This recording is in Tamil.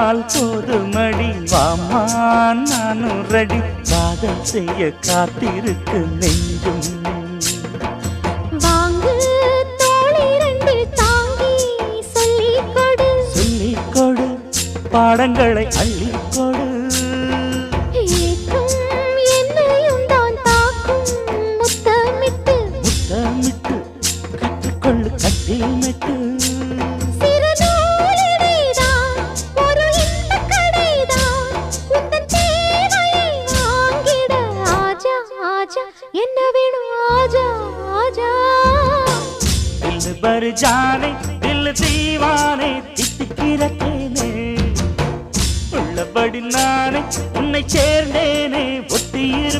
சொன்னால் போதுமடி வாமா நானும் ரெடி காதல் செய்ய காத்திருக்கு நெஞ்சும் வாங்கு தோளை ரெண்டு தாங்கி சொல்லிக் கொடு பாடங்களை அள்ளிக் கொடு ஏக்கும் என்னையும் தான் தாக்கும் முத்தமிட்டு கற்றுக்கொள்ளு கட்டில் மெட்டு என்ன வேணும் ஆஜா ஆஜா दिल भर जाने दिल दीवाने தித்திக்கிறேனே உள்ளபடி நானே உன்னை சேர்ந்தேனே ஒத்தியிரு